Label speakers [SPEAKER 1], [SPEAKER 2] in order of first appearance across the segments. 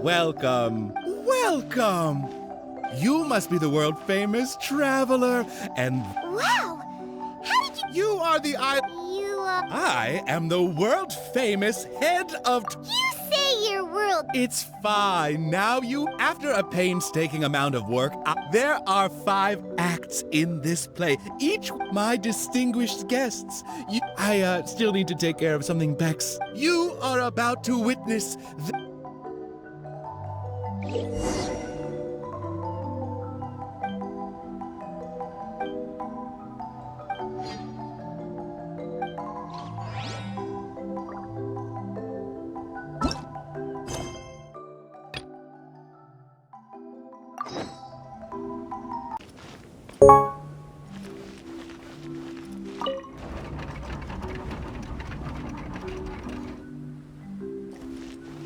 [SPEAKER 1] Welcome, welcome! You must be the world-famous traveler, and...
[SPEAKER 2] Wow! How did you...
[SPEAKER 1] You are the I am the world-famous head of...
[SPEAKER 2] You say your world...
[SPEAKER 1] It's fine. Now after a painstaking amount of work, there are 5 acts in this play, each my distinguished guests. I still need to take care of something, Bex. You are about to witness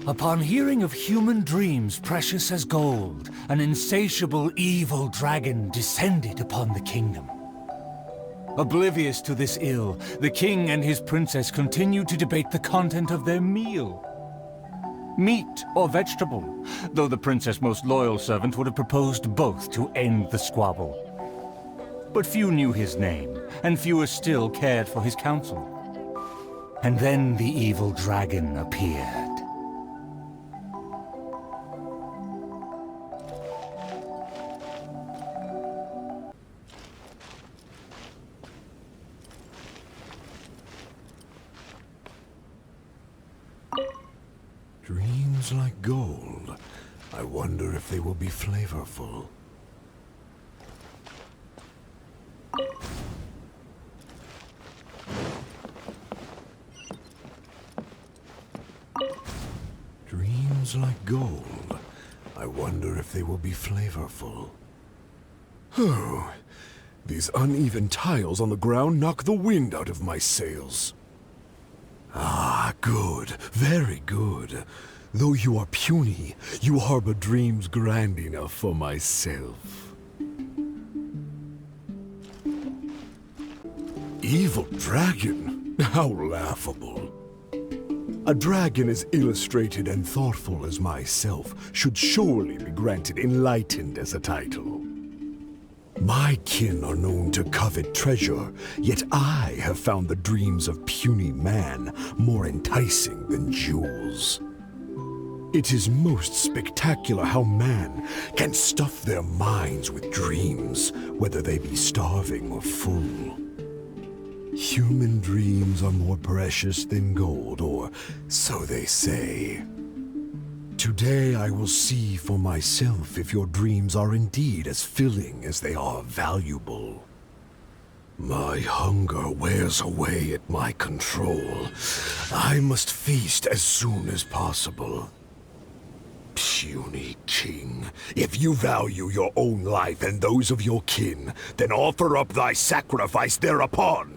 [SPEAKER 3] Upon hearing of human dreams precious as gold, an insatiable evil dragon descended upon the kingdom. Oblivious to this ill, the king and his princess continued to debate the content of their meal. Meat or vegetable, though the princess' most loyal servant would have proposed both to end the squabble. But few knew his name, and fewer still cared for his counsel. And then the evil dragon appeared.
[SPEAKER 4] Dreams like gold. I wonder if they will be flavorful. Dreams like gold. I wonder if they will be flavorful. Oh, these uneven tiles on the ground knock the wind out of my sails. Ah, good. Very good. Though you are puny, you harbor dreams grand enough for myself. Evil dragon? How laughable. A dragon as illustrated and thoughtful as myself should surely be granted enlightened as a title. My kin are known to covet treasure, yet I have found the dreams of puny man more enticing than jewels. It is most spectacular how man can stuff their minds with dreams, whether they be starving or full. Human dreams are more precious than gold, or so they say. Today I will see for myself if your dreams are indeed as filling as they are valuable. My hunger wears away at my control. I must feast as soon as possible. Puny king, if you value your own life and those of your kin, then offer up thy sacrifice thereupon.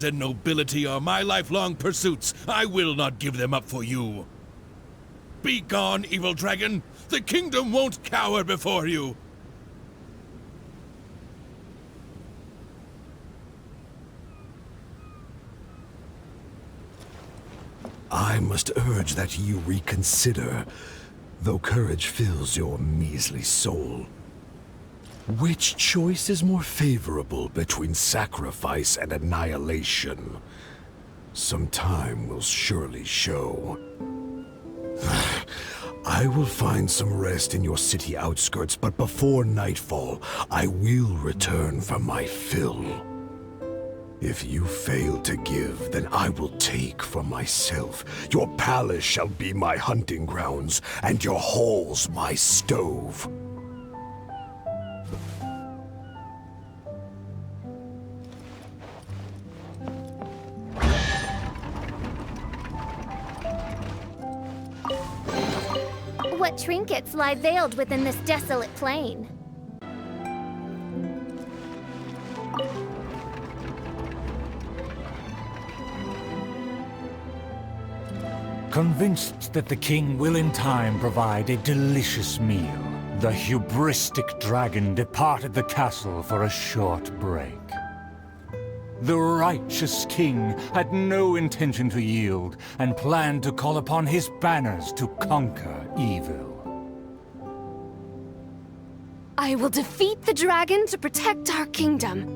[SPEAKER 1] And nobility are my lifelong pursuits. I will not give them up for you. Be gone, evil dragon! The kingdom won't cower before you!
[SPEAKER 4] I must urge that you reconsider, though courage fills your measly soul. Which choice is more favorable between sacrifice and annihilation? Some time will surely show. I will find some rest in your city outskirts, but before nightfall, I will return for my fill. If you fail to give, then I will take from myself. Your palace shall be my hunting grounds, and your halls my stove.
[SPEAKER 2] What trinkets lie veiled within this desolate plain?
[SPEAKER 3] Convinced that the king will in time provide a delicious meal, the hubristic dragon departed the castle for a short break. The righteous king had no intention to yield, and planned to call upon his banners to conquer evil.
[SPEAKER 5] I will defeat the dragon to protect our kingdom.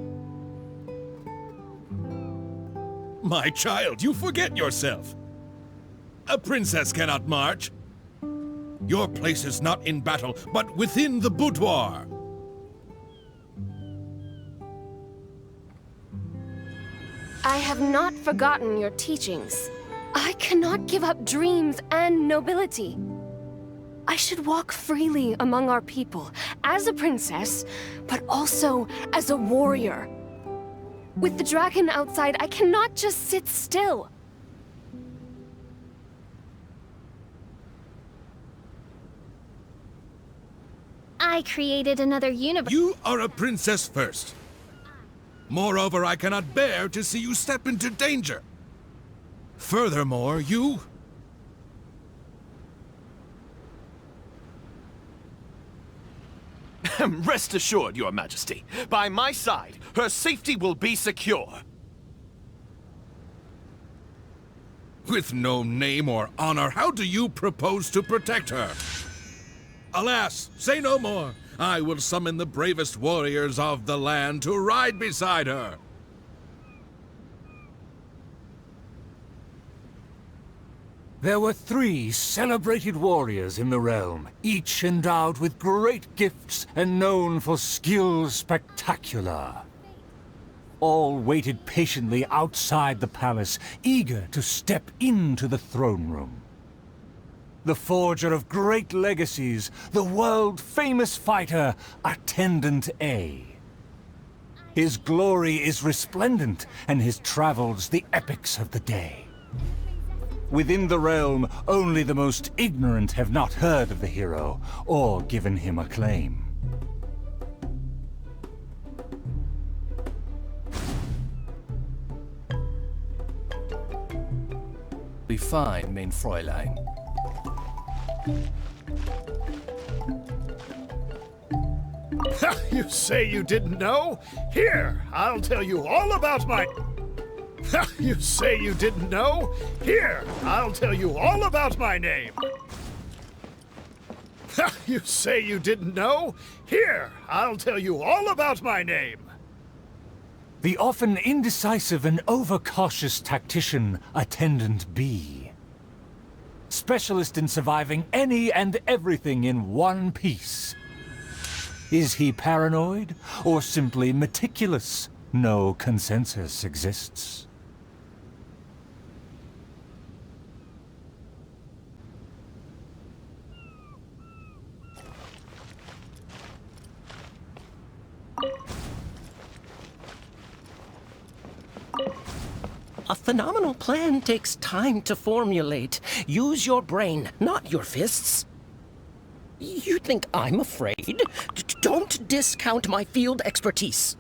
[SPEAKER 1] My child, you forget yourself. A princess cannot march. Your place is not in battle, but within the boudoir.
[SPEAKER 5] I have not forgotten your teachings. I cannot give up dreams and nobility. I should walk freely among our people, as a princess, but also as a warrior. With the dragon outside, I cannot just sit still.
[SPEAKER 2] I created another universe.
[SPEAKER 1] You are a princess first. Moreover, I cannot bear to see you step into danger. Furthermore, you...
[SPEAKER 6] Rest assured, Your Majesty. By my side, her safety will be secure.
[SPEAKER 1] With no name or honor, how do you propose to protect her? Alas, say no more. I will summon the bravest warriors of the land to ride beside her.
[SPEAKER 3] There were 3 celebrated warriors in the realm, each endowed with great gifts and known for skill spectacular. All waited patiently outside the palace, eager to step into the throne room. The forger of great legacies, the world-famous fighter, Attendant A. His glory is resplendent, and his travels the epics of the day. Within the realm, only the most ignorant have not heard of the hero, or given him acclaim.
[SPEAKER 7] Be fine, mein Fräulein.
[SPEAKER 8] You say you didn't know? Here, I'll tell you all about my... You say you didn't know? Here, I'll tell you all about my name. You say you didn't know? Here, I'll tell you all about my name.
[SPEAKER 3] The often indecisive and overcautious tactician, Attendant B. Specialist in surviving any and everything in one piece. Is he paranoid, or simply meticulous? No consensus exists.
[SPEAKER 9] A phenomenal plan takes time to formulate. Use your brain, not your fists. You think I'm afraid? Don't discount my field expertise.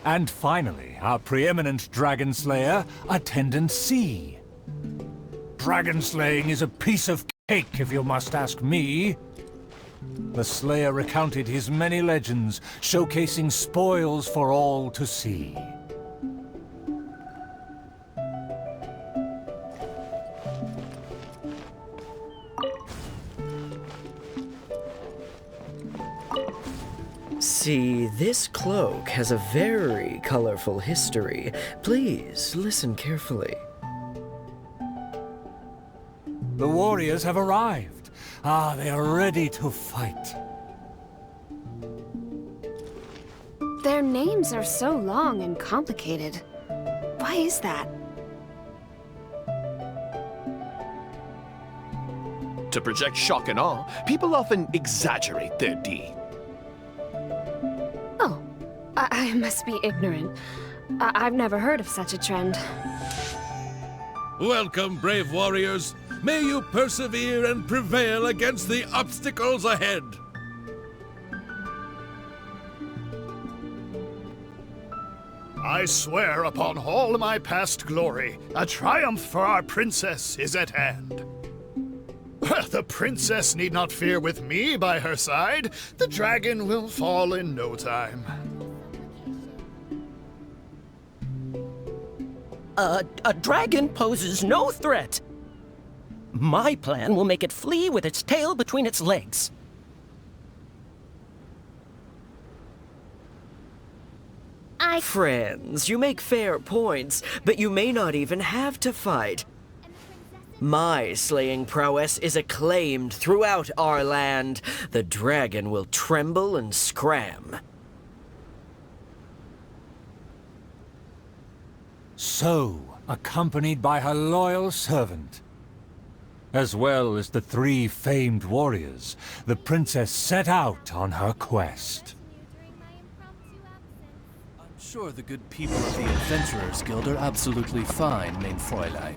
[SPEAKER 3] And finally, our preeminent dragon slayer, Attendant C. Dragon slaying is a piece of cake, if you must ask me. The slayer recounted his many legends, showcasing spoils for all to see.
[SPEAKER 9] See, this cloak has a very colorful history. Please, listen carefully.
[SPEAKER 3] The warriors have arrived. Ah, they are ready to fight.
[SPEAKER 5] Their names are so long and complicated. Why is that?
[SPEAKER 6] To project shock and awe, people often exaggerate their deed.
[SPEAKER 5] Oh, I must be ignorant. I've never heard of such a trend.
[SPEAKER 1] Welcome, brave warriors. May you persevere and prevail against the obstacles ahead.
[SPEAKER 8] I swear upon all my past glory, a triumph for our princess is at hand. The princess need not fear with me by her side. The dragon will fall in no time.
[SPEAKER 9] A dragon poses no threat. My plan will make it flee with its tail between its legs.
[SPEAKER 10] Friends, you make fair points, but you may not even have to fight. My slaying prowess is acclaimed throughout our land. The dragon will tremble and scram.
[SPEAKER 3] So, accompanied by her loyal servant, as well as the 3 famed warriors, the princess set out on her quest.
[SPEAKER 7] I'm sure the good people of the Adventurers Guild are absolutely fine, mein Fräulein.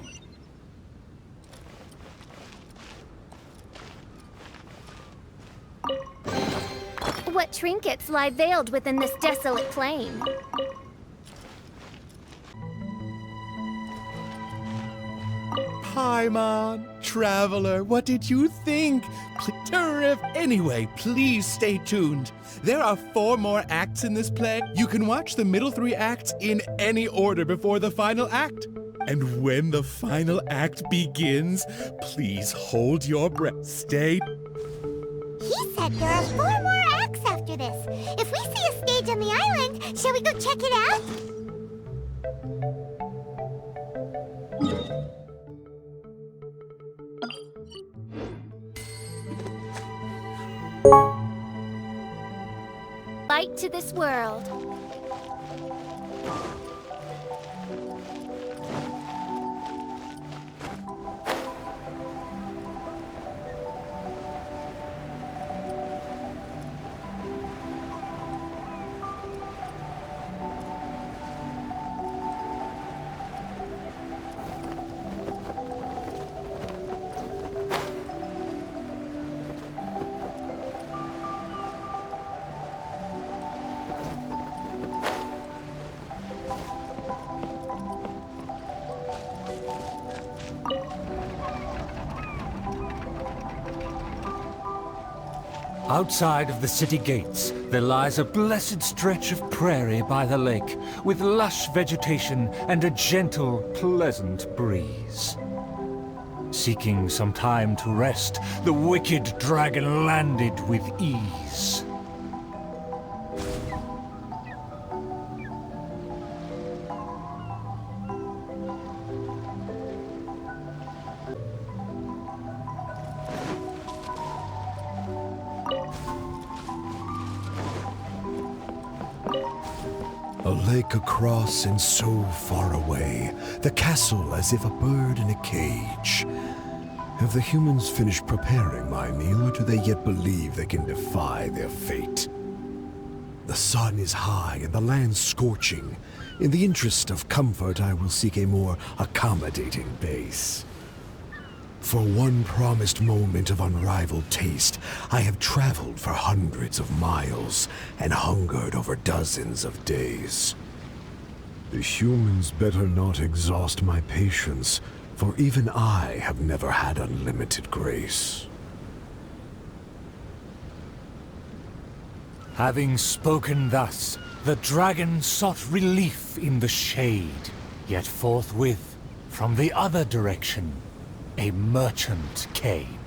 [SPEAKER 2] What trinkets lie veiled within this desolate plain?
[SPEAKER 1] Paimon, traveler, what did you think? Terrific. Anyway, please stay tuned. There are 4 more acts in this play. You can watch the middle 3 acts in any order before the final act. And when the final act begins, please hold your breath. Stay.
[SPEAKER 11] He said there are 4 more acts after this. If we see a stage on the island, shall we go check it out?
[SPEAKER 2] Light to this world.
[SPEAKER 3] Outside of the city gates, there lies a blessed stretch of prairie by the lake, with lush vegetation and a gentle, pleasant breeze. Seeking some time to rest, the wicked dragon landed with ease.
[SPEAKER 4] A lake across and so far away, the castle as if a bird in a cage. Have the humans finished preparing my meal, or do they yet believe they can defy their fate? The sun is high and the land scorching. In the interest of comfort, I will seek a more accommodating base. For one promised moment of unrivaled taste, I have traveled for hundreds of miles and hungered over dozens of days. The humans better not exhaust my patience, for even I have never had unlimited grace.
[SPEAKER 3] Having spoken thus, the dragon sought relief in the shade, yet forthwith, from the other direction, a merchant came.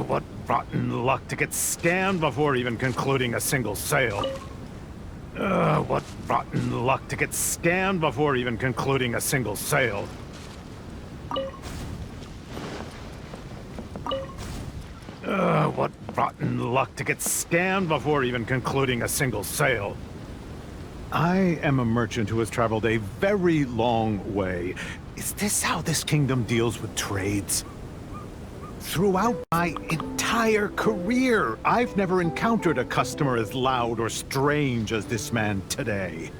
[SPEAKER 12] What rotten luck to get scammed before even concluding a single sale. What rotten luck to get scammed before even concluding a single sale. What rotten luck to get scammed before even concluding a single sale. I am a merchant who has traveled a very long way. Is this how this kingdom deals with trades? Throughout my entire career, I've never encountered a customer as loud or strange as this man today.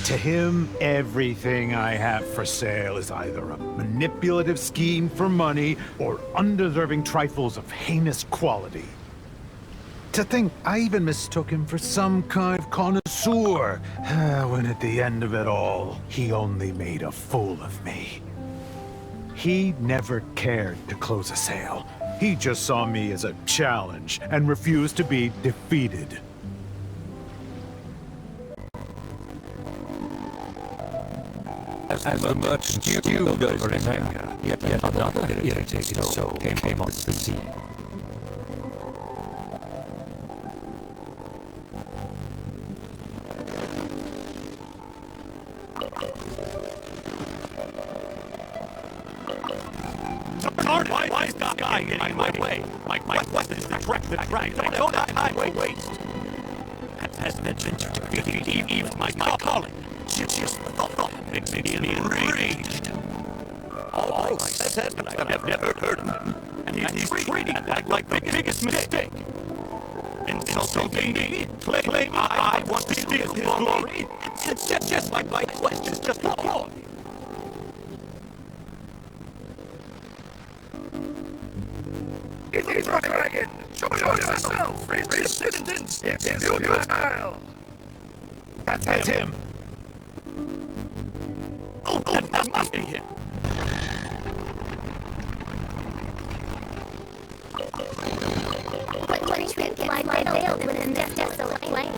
[SPEAKER 12] To him, everything I have for sale is either a manipulative scheme for money or undeserving trifles of heinous quality. To think I even mistook him for some kind of connoisseur, when at the end of it all, he only made a fool of me. He never cared to close a sale. He just saw me as a challenge and refused to be defeated.
[SPEAKER 3] As the merchant stewed over his anger, yet another irritated soul came on the scene.
[SPEAKER 6] Why is this guy getting in my way? My quest is to trek the track. Don't time waste. Has mentioned to defeat even my calling. Just the thought makes me enraged. All I said, but I have never heard of him. And he's treating that like the biggest mistake. Insulting me, claim I want to steal his glory. It's just like my quest is just wrong. It's a dragon! Show yourself! Resistance! It's your style! That's him! Oh, that must be him!
[SPEAKER 2] What trinket lie veiled within this desolate plain?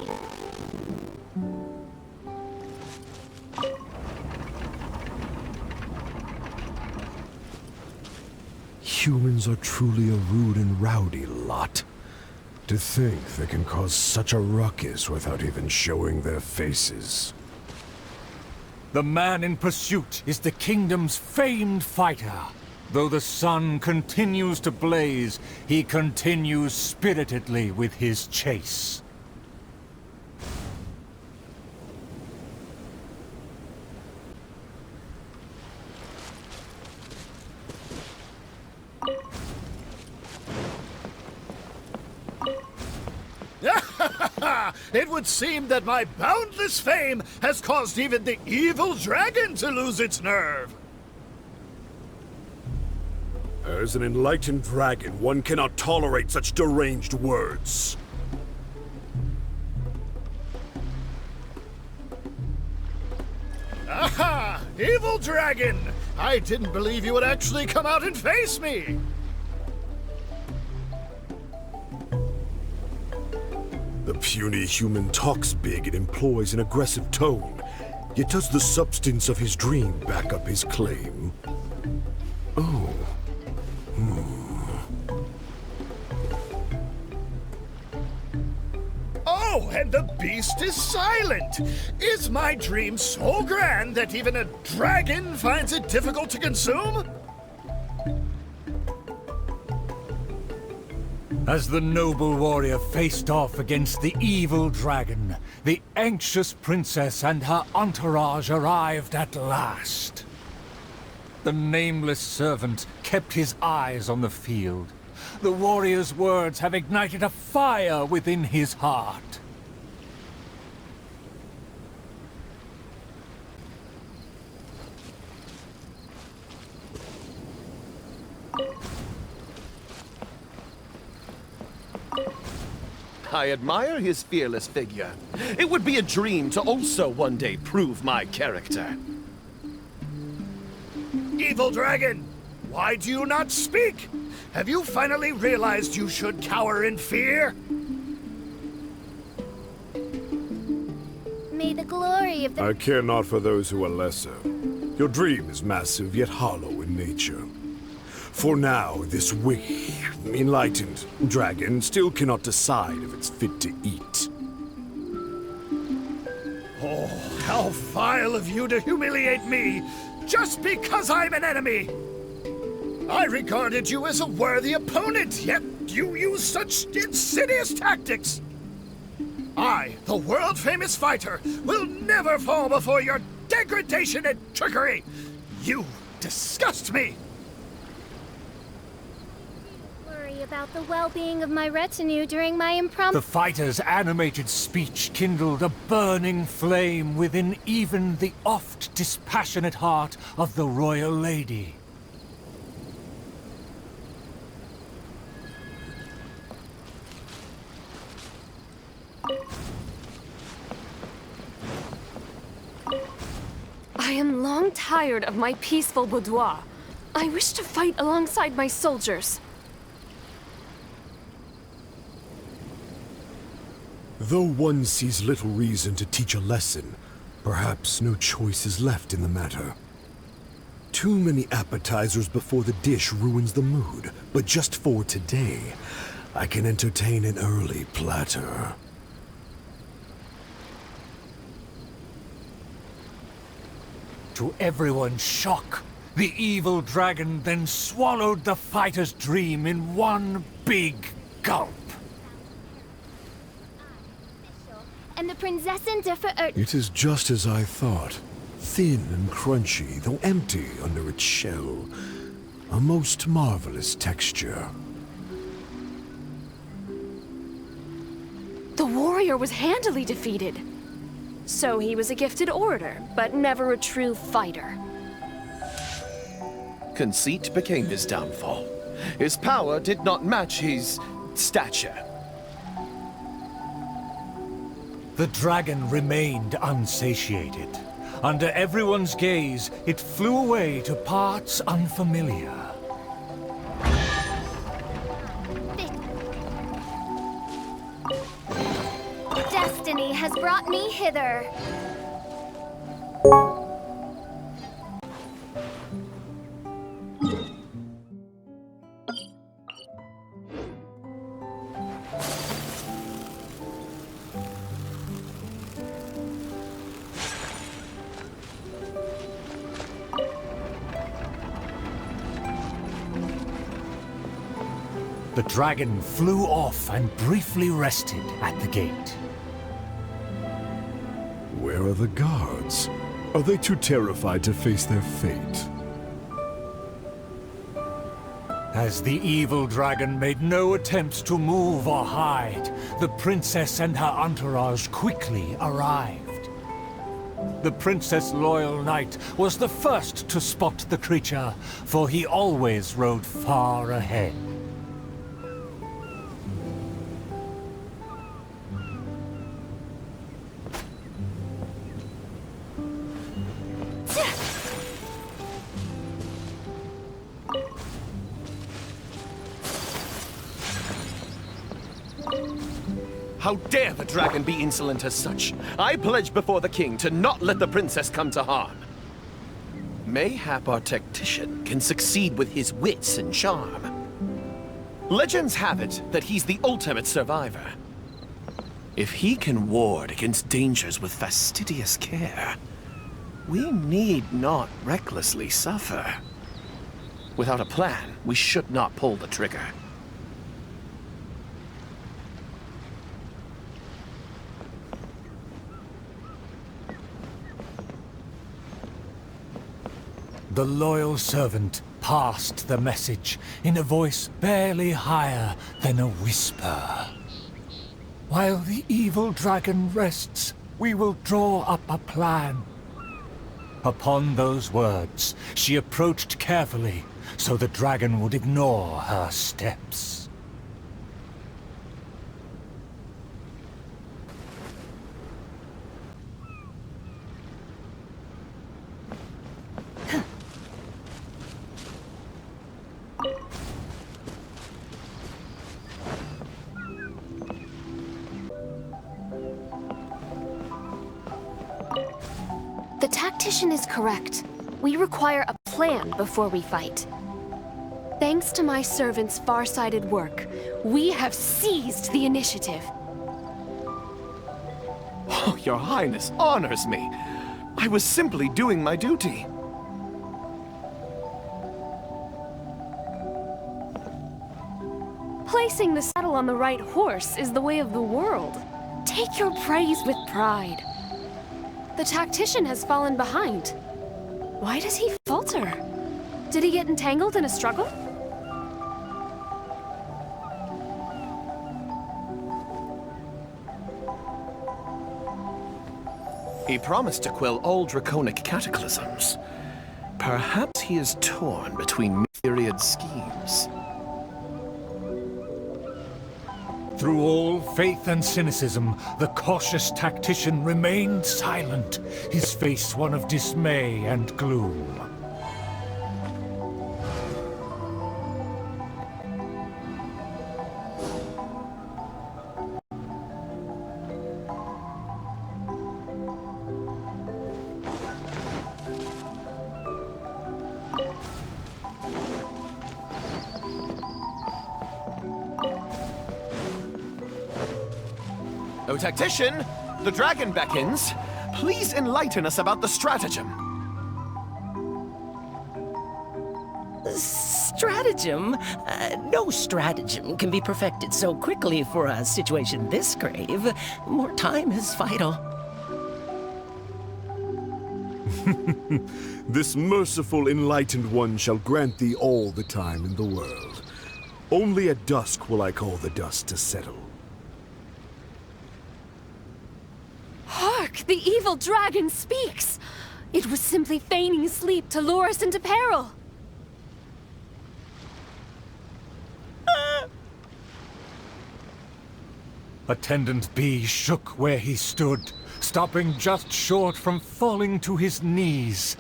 [SPEAKER 4] Humans are truly a rude and rowdy lot. To think they can cause such a ruckus without even showing their faces.
[SPEAKER 3] The man in pursuit is the kingdom's famed fighter. Though the sun continues to blaze, he continues spiritedly with his chase.
[SPEAKER 8] It would seem that my boundless fame has caused even the evil dragon to lose its nerve.
[SPEAKER 4] As an enlightened dragon, one cannot tolerate such deranged words.
[SPEAKER 8] Aha! Evil dragon! I didn't believe you would actually come out and face me!
[SPEAKER 4] The puny human talks big and employs an aggressive tone, yet does the substance of his dream back up his claim? Oh.
[SPEAKER 8] Oh, and the beast is silent! Is my dream so grand that even a dragon finds it difficult to consume?
[SPEAKER 3] As the noble warrior faced off against the evil dragon, the anxious princess and her entourage arrived at last. The nameless servant kept his eyes on the field. The warrior's words have ignited a fire within his heart.
[SPEAKER 6] I admire his fearless figure. It would be a dream to also one day prove my character.
[SPEAKER 8] Evil dragon! Why do you not speak? Have you finally realized you should cower in fear?
[SPEAKER 2] May the glory of the...
[SPEAKER 4] I care not for those who are lesser. Your dream is massive, yet hollow in nature. For now, this weak, enlightened dragon still cannot decide if it's fit to eat.
[SPEAKER 8] Oh, how vile of you to humiliate me, just because I'm an enemy! I regarded you as a worthy opponent, yet you use such insidious tactics? I, the world-famous fighter, will never fall before your degradation and trickery! You disgust me!
[SPEAKER 2] Worry about the well-being of my retinue during my impromptu...
[SPEAKER 3] The fighter's animated speech kindled a burning flame within even the oft dispassionate heart of the royal lady.
[SPEAKER 5] I am long tired of my peaceful boudoir. I wish to fight alongside my soldiers.
[SPEAKER 4] Though one sees little reason to teach a lesson, perhaps no choice is left in the matter. Too many appetizers before the dish ruins the mood, but just for today, I can entertain an early platter.
[SPEAKER 3] To everyone's shock, the evil dragon then swallowed the fighter's dream in one big gulp.
[SPEAKER 2] And the Prinzessin differ...
[SPEAKER 4] It is just as I thought. Thin and crunchy, though empty under its shell. A most marvelous texture.
[SPEAKER 5] The warrior was handily defeated. So he was a gifted orator, but never a true fighter.
[SPEAKER 6] Conceit became his downfall. His power did not match his stature.
[SPEAKER 3] The dragon remained unsatiated. Under everyone's gaze, it flew away to parts unfamiliar.
[SPEAKER 2] Destiny has brought me hither.
[SPEAKER 3] The dragon flew off and briefly rested at the gate.
[SPEAKER 4] Where are the guards? Are they too terrified to face their fate?
[SPEAKER 3] As the evil dragon made no attempts to move or hide, the princess and her entourage quickly arrived. The princess' loyal knight was the first to spot the creature, for he always rode far ahead.
[SPEAKER 6] How dare the dragon be insolent as such? I pledge before the king to not let the princess come to harm. Mayhap our tactician can succeed with his wits and charm. Legends have it that he's the ultimate survivor. If he can ward against dangers with fastidious care, we need not recklessly suffer. Without a plan, we should not pull the trigger.
[SPEAKER 3] The loyal servant passed the message in a voice barely higher than a whisper. While the evil dragon rests, we will draw up a plan. Upon those words, she approached carefully, so the dragon would ignore her steps.
[SPEAKER 5] The tactician is correct. We require a plan before we fight. Thanks to my servant's far-sighted work, we have seized the initiative.
[SPEAKER 6] Oh, Your Highness honors me. I was simply doing my duty.
[SPEAKER 5] Placing the saddle on the right horse is the way of the world. Take your praise with pride. The tactician has fallen behind. Why does he falter? Did he get entangled in a struggle?
[SPEAKER 6] He promised to quell all draconic cataclysms. Perhaps he is torn between myriad schemes.
[SPEAKER 3] Through all faith and cynicism, the cautious tactician remained silent, his face one of dismay and gloom.
[SPEAKER 6] O tactician, the dragon beckons. Please enlighten us about the stratagem.
[SPEAKER 9] Stratagem? No stratagem can be perfected so quickly for a situation this grave. More time is vital.
[SPEAKER 4] This merciful enlightened one shall grant thee all the time in the world. Only at dusk will I call the dust to settle.
[SPEAKER 5] Hark! The evil dragon speaks! It was simply feigning sleep to lure us into peril.
[SPEAKER 3] Attendant B shook where he stood, stopping just short from falling to his knees.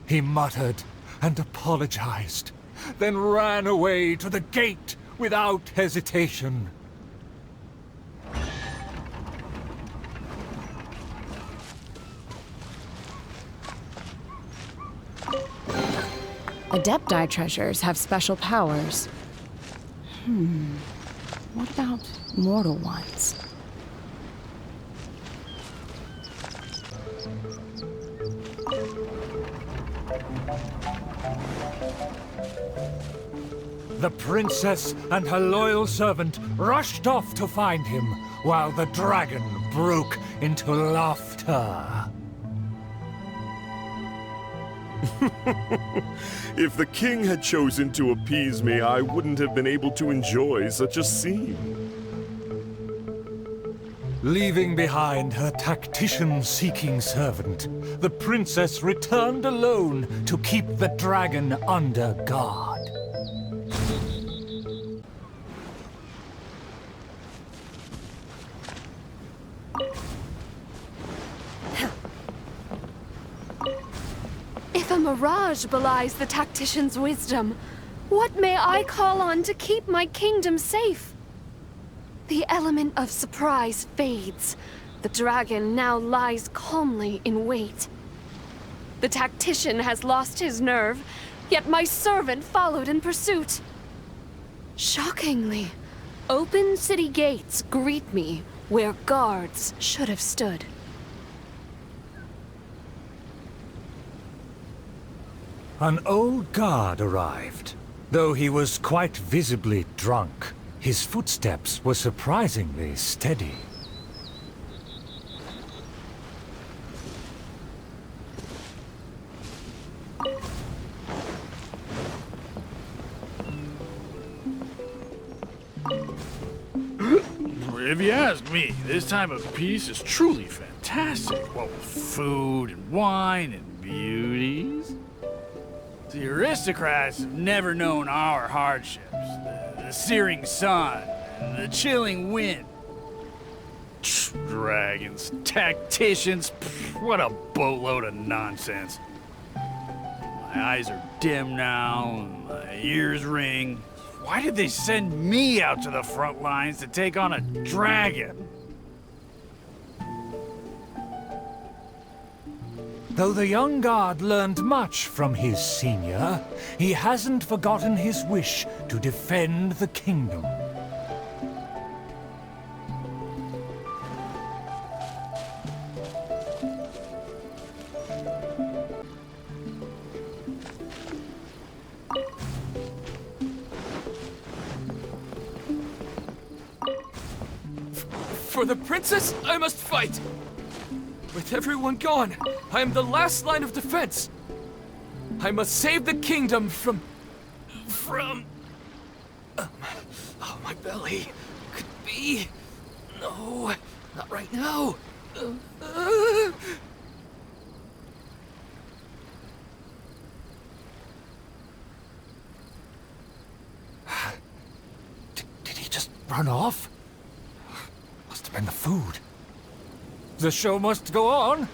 [SPEAKER 3] He muttered and apologized, then ran away to the gate without hesitation.
[SPEAKER 13] Adepti treasures have special powers. What about mortal ones?
[SPEAKER 3] The princess and her loyal servant rushed off to find him, while the dragon broke into laughter.
[SPEAKER 4] If the king had chosen to appease me, I wouldn't have been able to enjoy such a scene.
[SPEAKER 3] Leaving behind her tactician-seeking servant, the princess returned alone to keep the dragon under guard.
[SPEAKER 5] If a mirage belies the tactician's wisdom, what may I call on to keep my kingdom safe? The element of surprise fades. The dragon now lies calmly in wait. The tactician has lost his nerve, yet my servant followed in pursuit. Shockingly, open city gates greet me where guards should have stood.
[SPEAKER 3] An old guard arrived. Though he was quite visibly drunk, his footsteps were surprisingly steady.
[SPEAKER 14] If you ask me, this time of peace is truly fantastic. What with food and wine and beauties. The aristocrats have never known our hardships. The searing sun, and the chilling wind. Dragons, tacticians, what a boatload of nonsense. My eyes are dim now, and my ears ring. Why did they send me out to the front lines to take on a dragon?
[SPEAKER 3] Though the young guard learned much from his senior, he hasn't forgotten his wish to defend the kingdom.
[SPEAKER 15] For the princess, I must fight! With everyone gone, I am the last line of defense! I must save the kingdom from... Oh, my belly. Could be... No, not right now.
[SPEAKER 3] Did he just run off? Must have been the food. The show must go on.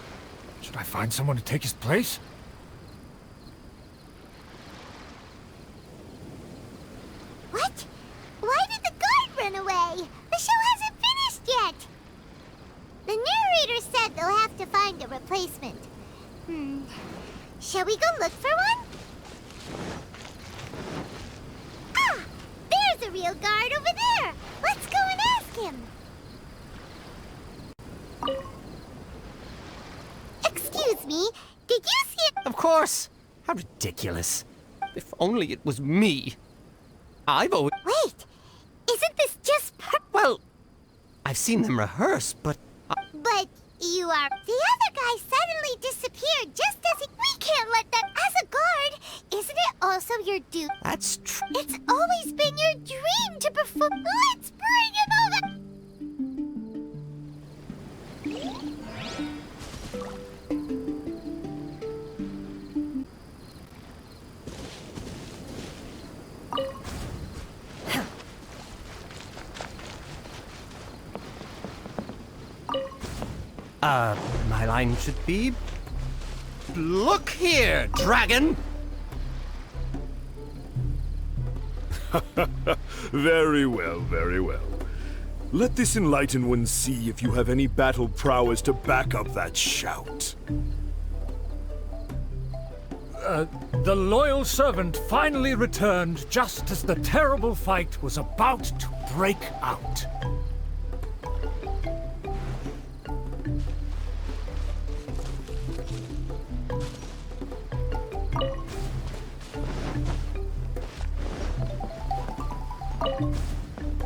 [SPEAKER 3] Should I find someone to take his place?
[SPEAKER 11] What? Why did the guard run away? The show hasn't finished yet. The narrator said they'll have to find a replacement. Shall we go look for one? Ah! There's a real guard over there! Let's go and ask him! Excuse me, did you see it?
[SPEAKER 9] Of course! How ridiculous. If only it was me. I've always...
[SPEAKER 11] Wait! Isn't this just
[SPEAKER 9] Well, I've seen them rehearse, but...
[SPEAKER 11] But you are... The other guy suddenly disappeared just as he... We can't let that... As a guard, isn't it also your duty?
[SPEAKER 9] That's true.
[SPEAKER 11] It's always been your dream to perform... Let's bring him over!
[SPEAKER 9] My line should be... Look here, dragon!
[SPEAKER 4] Very well, very well. Let this enlightened one see if you have any battle prowess to back up that shout.
[SPEAKER 3] The loyal servant finally returned just as the terrible fight was about to break out.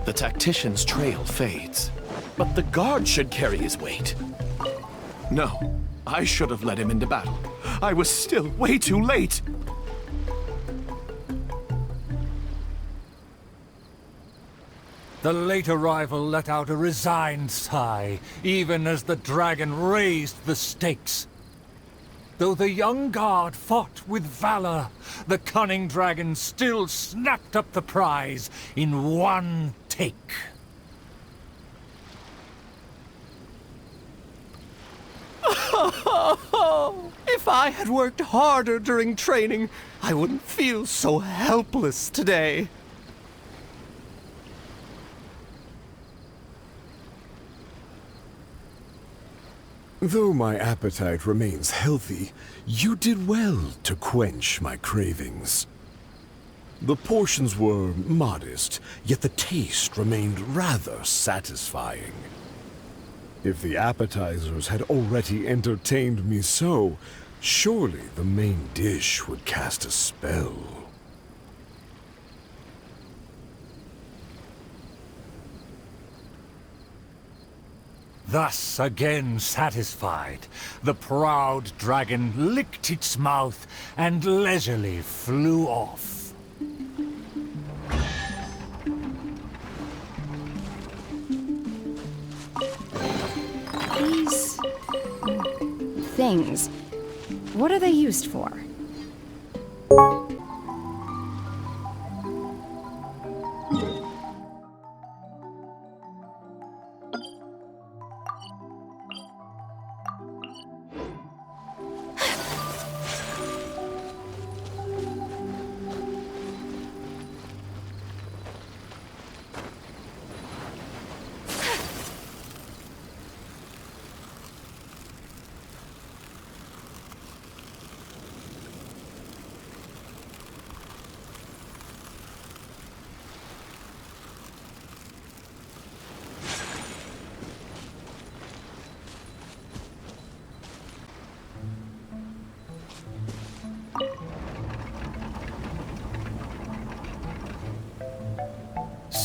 [SPEAKER 6] The tactician's trail fades, but the guard should carry his weight. No, I should have led him into battle. I was still way too late.
[SPEAKER 3] The late arrival let out a resigned sigh, even as the dragon raised the stakes. Though the young guard fought with valor, the cunning dragon still snapped up the prize in one take.
[SPEAKER 9] If I had worked harder during training, I wouldn't feel so helpless today.
[SPEAKER 4] Though my appetite remains healthy, you did well to quench my cravings. The portions were modest, yet the taste remained rather satisfying. If the appetizers had already entertained me so, surely the main dish would cast a spell.
[SPEAKER 3] Thus, again satisfied, the proud dragon licked its mouth and leisurely flew off.
[SPEAKER 13] These... things... what are they used for?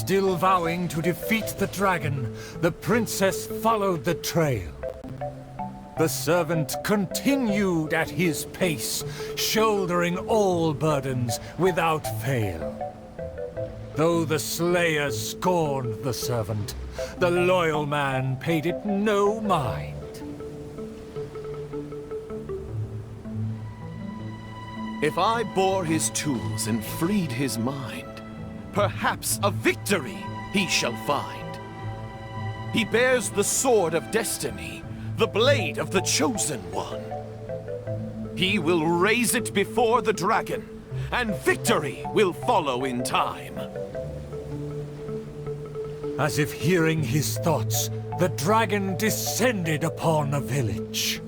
[SPEAKER 3] Still vowing to defeat the dragon, the princess followed the trail. The servant continued at his pace, shouldering all burdens without fail. Though the slayer scorned the servant, the loyal man paid it no mind.
[SPEAKER 16] If I bore his tools and freed his mind, perhaps a victory he shall find. He bears the sword of destiny, the blade of the chosen one. He will raise it before the dragon, and victory will follow in time.
[SPEAKER 3] As if hearing his thoughts, the dragon descended upon a village.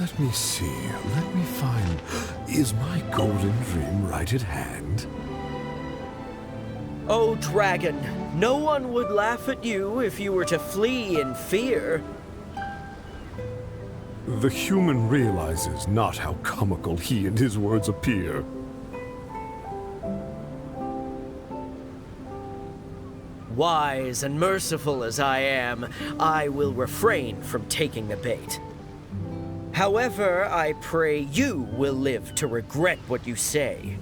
[SPEAKER 4] Let me see, let me find... Is my golden dream right at hand?
[SPEAKER 10] Oh, dragon, no one would laugh at you if you were to flee in fear.
[SPEAKER 4] The human realizes not how comical he and his words appear.
[SPEAKER 10] Wise and merciful as I am, I will refrain from taking the bait. However, I pray you will live to regret what you say.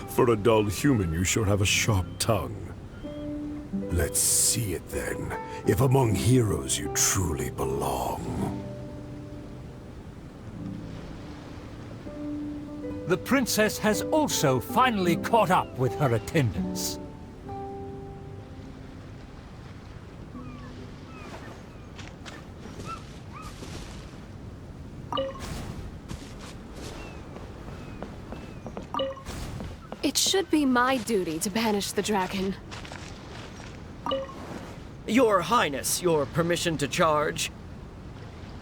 [SPEAKER 4] For a dull human, you sure have a sharp tongue. Let's see it then, if among heroes you truly belong.
[SPEAKER 3] The princess has also finally caught up with her attendants.
[SPEAKER 5] It should be my duty to banish the dragon.
[SPEAKER 10] Your Highness, your permission to charge?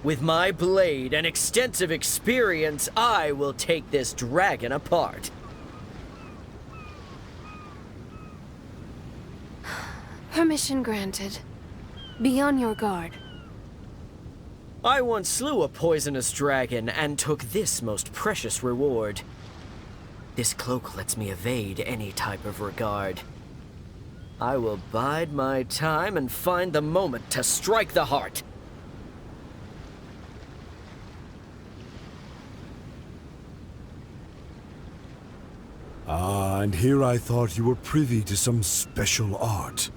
[SPEAKER 10] With my blade and extensive experience, I will take this dragon apart.
[SPEAKER 5] Permission granted. Be on your guard.
[SPEAKER 10] I once slew a poisonous dragon and took this most precious reward. This cloak lets me evade any type of regard. I will bide my time and find the moment to strike the heart.
[SPEAKER 4] Ah, and here I thought you were privy to some special art.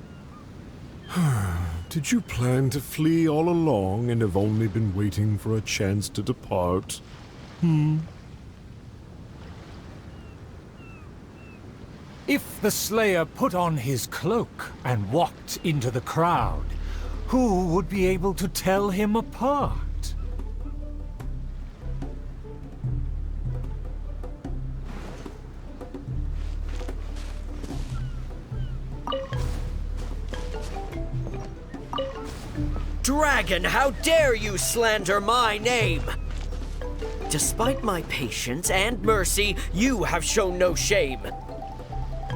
[SPEAKER 4] Did you plan to flee all along and have only been waiting for a chance to depart?
[SPEAKER 3] If the Slayer put on his cloak and walked into the crowd, who would be able to tell him apart?
[SPEAKER 10] Dragon, how dare you slander my name? Despite my patience and mercy, you have shown no shame.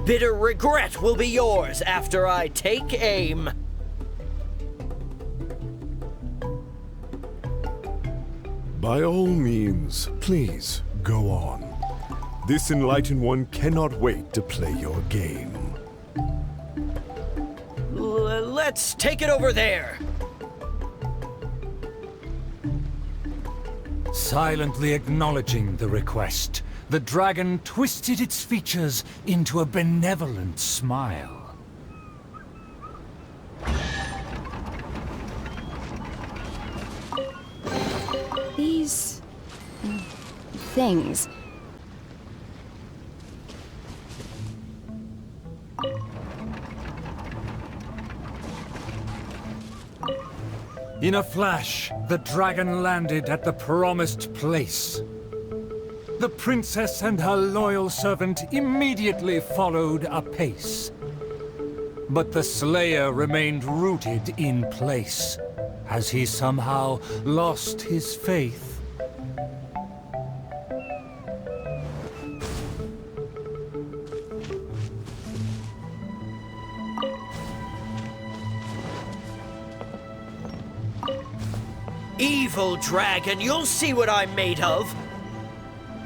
[SPEAKER 10] Bitter regret will be yours after I take aim.
[SPEAKER 4] By all means, please, go on. This enlightened one cannot wait to play your game.
[SPEAKER 10] Let's take it over there.
[SPEAKER 3] Silently acknowledging the request, the dragon twisted its features into a benevolent smile.
[SPEAKER 13] These... things...
[SPEAKER 3] In a flash, the dragon landed at the promised place. The princess and her loyal servant immediately followed apace. But the Slayer remained rooted in place, as he somehow lost his faith.
[SPEAKER 10] Evil dragon, you'll see what I'm made of!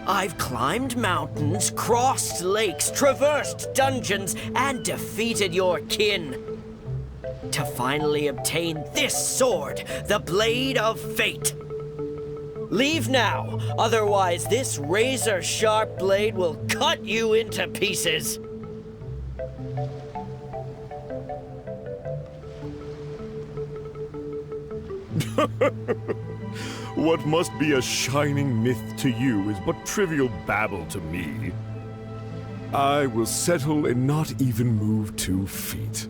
[SPEAKER 10] I've climbed mountains, crossed lakes, traversed dungeons, and defeated your kin. To finally obtain this sword, the Blade of Fate. Leave now, otherwise this razor-sharp blade will cut you into pieces.
[SPEAKER 4] What must be a shining myth to you is but trivial babble to me. I will settle and not even move 2 feet.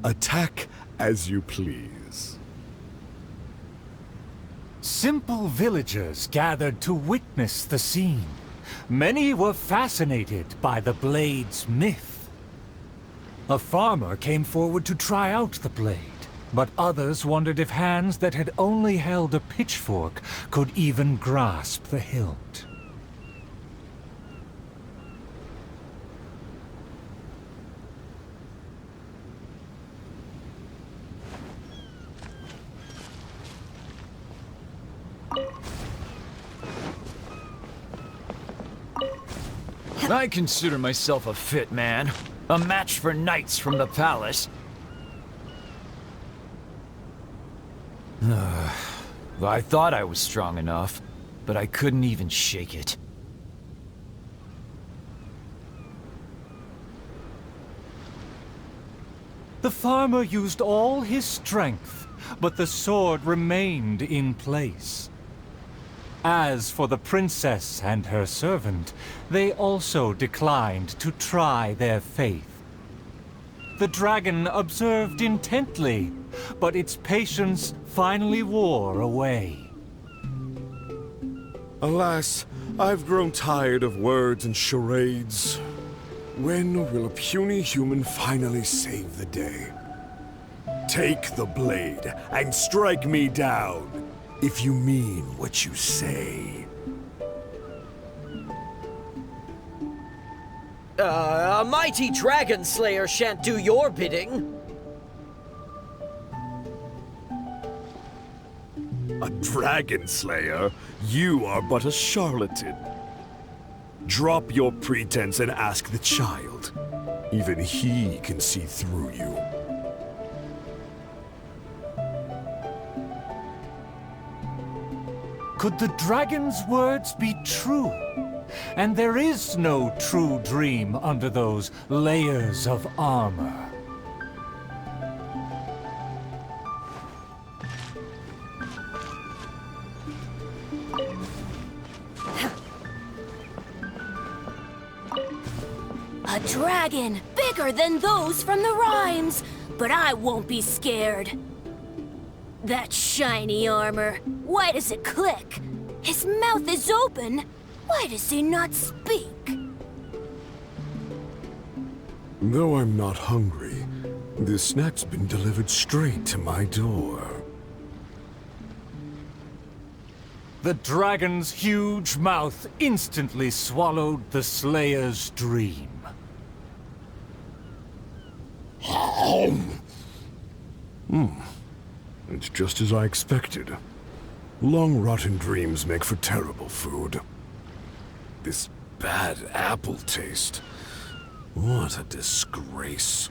[SPEAKER 4] Attack as you please.
[SPEAKER 3] Simple villagers gathered to witness the scene. Many were fascinated by the blade's myth. A farmer came forward to try out the blade, but others wondered if hands that had only held a pitchfork could even grasp the hilt.
[SPEAKER 17] I consider myself a fit man. A match for knights from the palace. I thought I was strong enough, but I couldn't even shake it.
[SPEAKER 3] The farmer used all his strength, but the sword remained in place. As for the princess and her servant, they also declined to try their faith. The dragon observed intently, but its patience finally wore away.
[SPEAKER 4] Alas, I've grown tired of words and charades. When will a puny human finally save the day? Take the blade and strike me down, if you mean what you say.
[SPEAKER 10] A mighty dragon slayer shan't do your bidding.
[SPEAKER 4] A dragon slayer? You are but a charlatan. Drop your pretense and ask the child. Even he can see through you.
[SPEAKER 3] Could the dragon's words be true? And there is no true dream under those layers of armor.
[SPEAKER 18] A dragon, bigger than those from the rhymes, but I won't be scared. That shiny armor, why does it click? His mouth is open, why does he not speak?
[SPEAKER 4] Though I'm not hungry, this snack's been delivered straight to my door.
[SPEAKER 3] The dragon's huge mouth instantly swallowed the Slayer's dream.
[SPEAKER 4] It's just as I expected. Long rotten dreams make for terrible food. This bad apple taste. What a disgrace.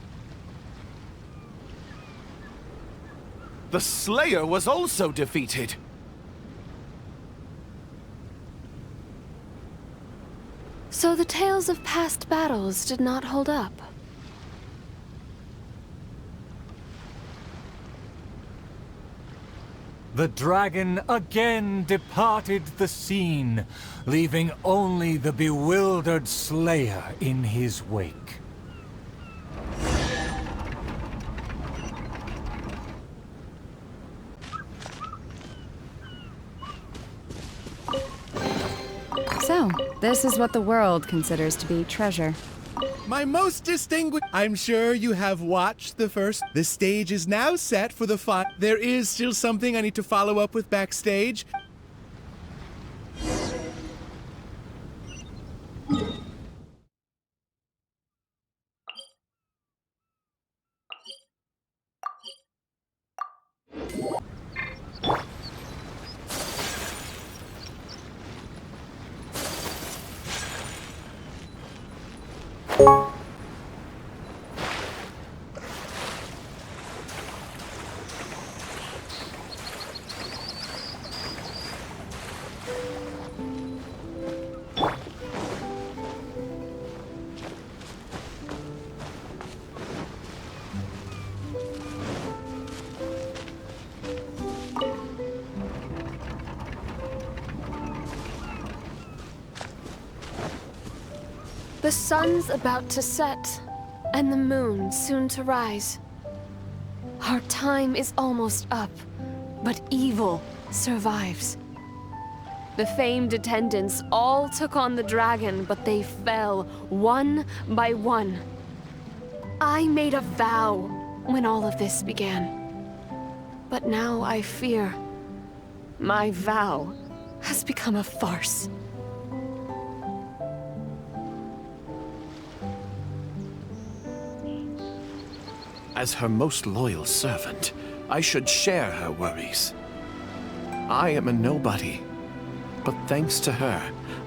[SPEAKER 16] The Slayer was also defeated.
[SPEAKER 5] So the tales of past battles did not hold up.
[SPEAKER 3] The dragon again departed the scene, leaving only the bewildered Slayer in his wake.
[SPEAKER 13] So, This is what the world considers to be treasure.
[SPEAKER 1] My most distinguished... I'm sure you have watched the first... The stage is now set for the final... There is still something I need to follow up with backstage.
[SPEAKER 5] The sun's about to set, and the moon soon to rise. Our time is almost up, but evil survives. The famed attendants all took on the dragon, but they fell one by one. I made a vow when all of this began. But now I fear my vow has become a farce.
[SPEAKER 16] As her most loyal servant, I should share her worries. I am a nobody, but thanks to her,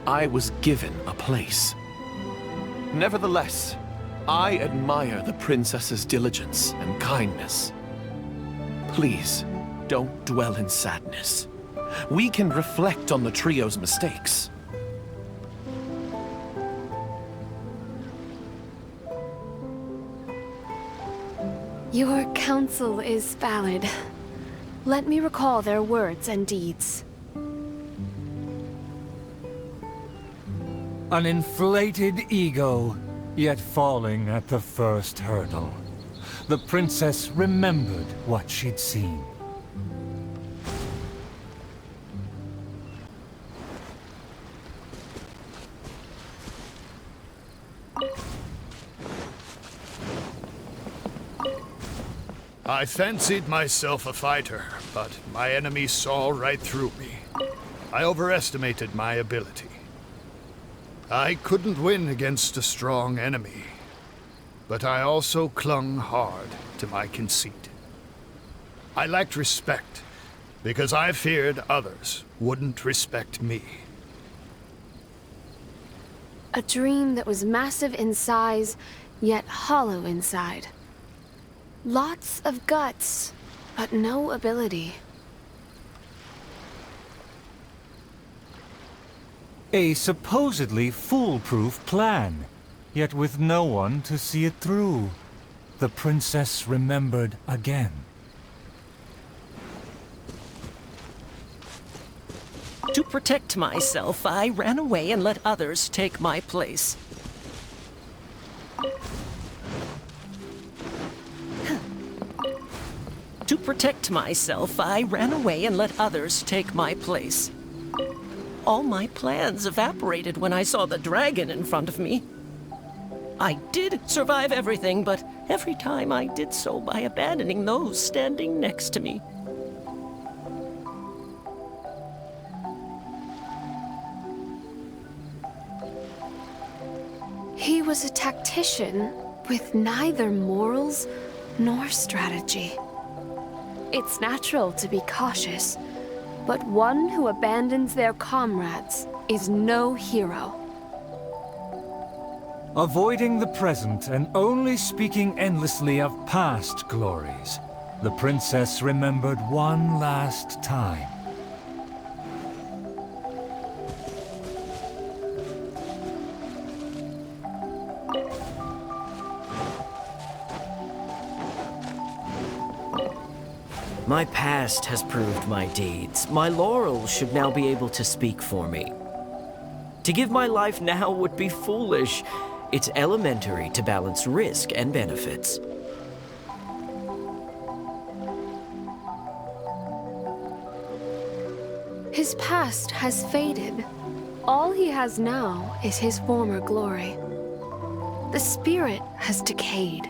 [SPEAKER 16] I was given a place. Nevertheless, I admire the princess's diligence and kindness. Please, don't dwell in sadness. We can reflect on the trio's mistakes.
[SPEAKER 5] Your counsel is valid. Let me recall their words and deeds.
[SPEAKER 3] An inflated ego, yet falling at the first hurdle. The princess remembered what she'd seen.
[SPEAKER 8] I fancied myself a fighter, but my enemy saw right through me. I overestimated my ability. I couldn't win against a strong enemy, but I also clung hard to my conceit. I lacked respect, because I feared others wouldn't respect me.
[SPEAKER 5] A dream that was massive in size, yet hollow inside. Lots of guts, but no ability.
[SPEAKER 3] A supposedly foolproof plan, yet with no one to see it through. The princess remembered again.
[SPEAKER 9] To protect myself, I ran away and let others take my place. To protect myself, I ran away and let others take my place. All my plans evaporated when I saw the dragon in front of me. I did survive everything, but every time I did so by abandoning those standing next to me.
[SPEAKER 5] He was a tactician with neither morals nor strategy. It's natural to be cautious, but one who abandons their comrades is no hero.
[SPEAKER 3] Avoiding the present and only speaking endlessly of past glories, the princess remembered one last time.
[SPEAKER 10] My past has proved my deeds. My laurels should now be able to speak for me. To give my life now would be foolish. It's elementary to balance risk and benefits.
[SPEAKER 5] His past has faded, All he has now is his former glory. The spirit has decayed.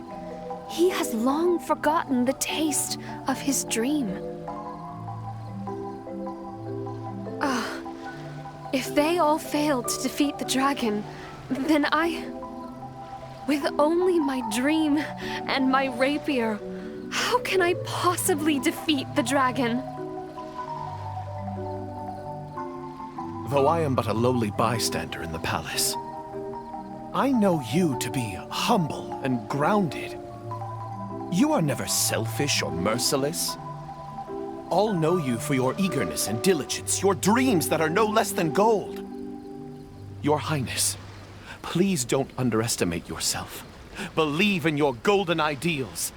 [SPEAKER 5] He has long forgotten the taste of his dream. If they all failed to defeat the dragon, then with only my dream and my rapier, how can I possibly defeat the dragon?
[SPEAKER 16] Though I am but a lowly bystander in the palace, I know you to be humble and grounded. You are never selfish or merciless. All know you for your eagerness and diligence, your dreams that are no less than gold. Your Highness, please don't underestimate yourself. Believe in your golden ideals,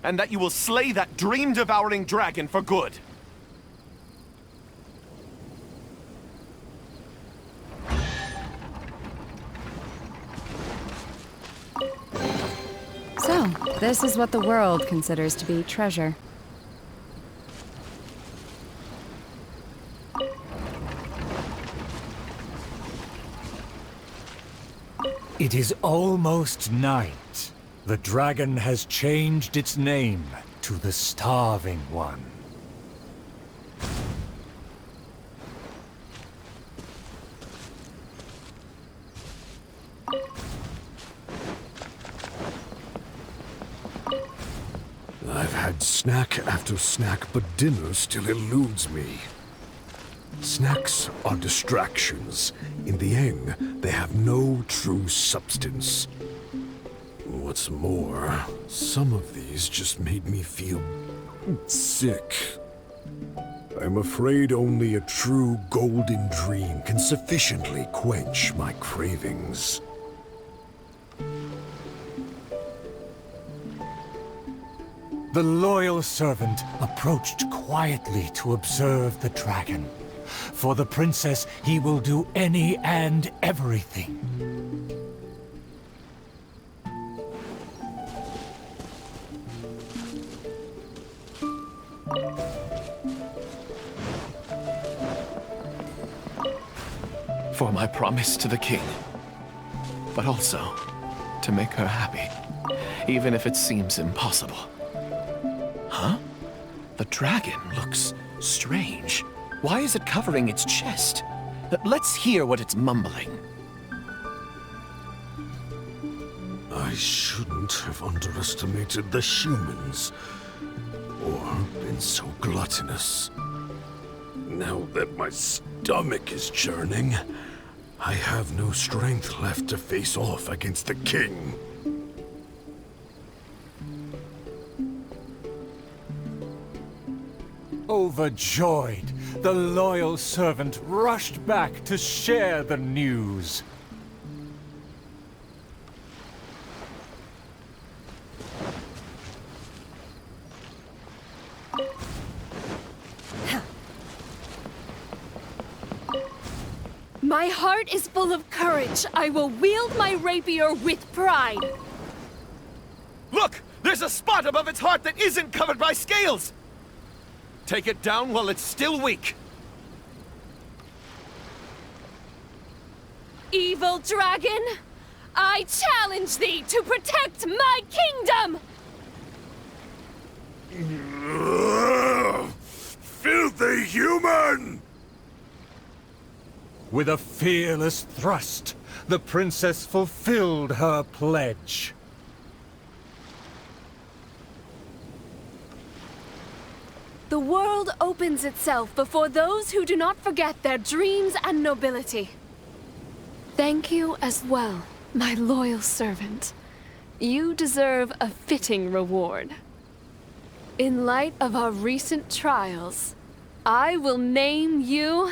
[SPEAKER 16] and that you will slay that dream-devouring dragon for good.
[SPEAKER 13] So, this is what the world considers to be treasure.
[SPEAKER 3] It is almost night. The dragon has changed its name to the Starving One.
[SPEAKER 4] I've had snack after snack, but dinner still eludes me. Snacks are distractions. In the end, they have no true substance. What's more, some of these just made me feel sick. I'm afraid only a true golden dream can sufficiently quench my cravings.
[SPEAKER 3] The loyal servant approached quietly to observe the dragon. For the princess, he will do any and everything.
[SPEAKER 16] For my promise to the king, but also to make her happy, even if it seems impossible. Huh? The dragon looks strange. Why is it covering its chest? Let's hear what it's mumbling.
[SPEAKER 4] I shouldn't have underestimated the humans, or been so gluttonous. Now that my stomach is churning, I have no strength left to face off against the king.
[SPEAKER 3] Overjoyed, the loyal servant rushed back to share the news.
[SPEAKER 5] My heart is full of courage. I will wield my rapier with pride.
[SPEAKER 16] Look! There's a spot above its heart that isn't covered by scales! Take it down while it's still weak.
[SPEAKER 5] Evil dragon, I challenge thee to protect my kingdom!
[SPEAKER 4] Filthy human!
[SPEAKER 3] With a fearless thrust, the princess fulfilled her pledge.
[SPEAKER 5] The world opens itself before those who do not forget their dreams and nobility. Thank you as well, my loyal servant. You deserve a fitting reward. In light of our recent trials, I will name you...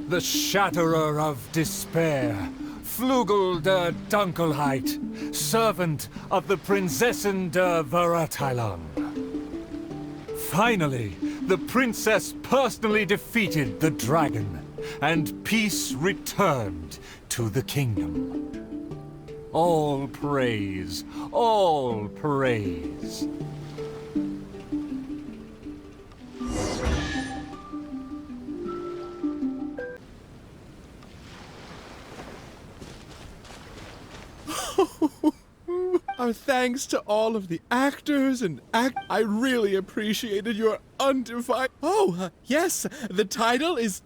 [SPEAKER 3] The Shatterer of Despair, Flugel der Dunkelheit, servant of the Prinzessin der Verurteilung. Finally, the princess personally defeated the dragon, and peace returned to the kingdom. All praise, all praise.
[SPEAKER 1] Our thanks to all of the actors and I really appreciated your undivided. Oh, yes, the title is.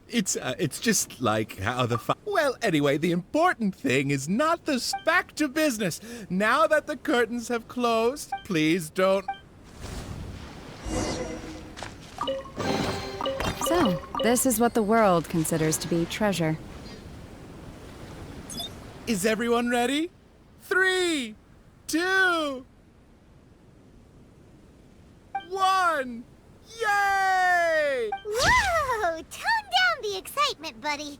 [SPEAKER 1] It's just like how the. Well, anyway, the important thing is not the. Back to business. Now that the curtains have closed, please don't.
[SPEAKER 13] So, this is what the world considers to be treasure.
[SPEAKER 1] Is everyone ready? 3, 2, 1. Yay!
[SPEAKER 11] Whoa! Tone down the excitement, buddy.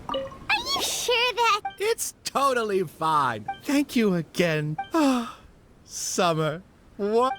[SPEAKER 11] Are you sure that...
[SPEAKER 1] It's totally fine. Thank you again. Ah, Summer. What?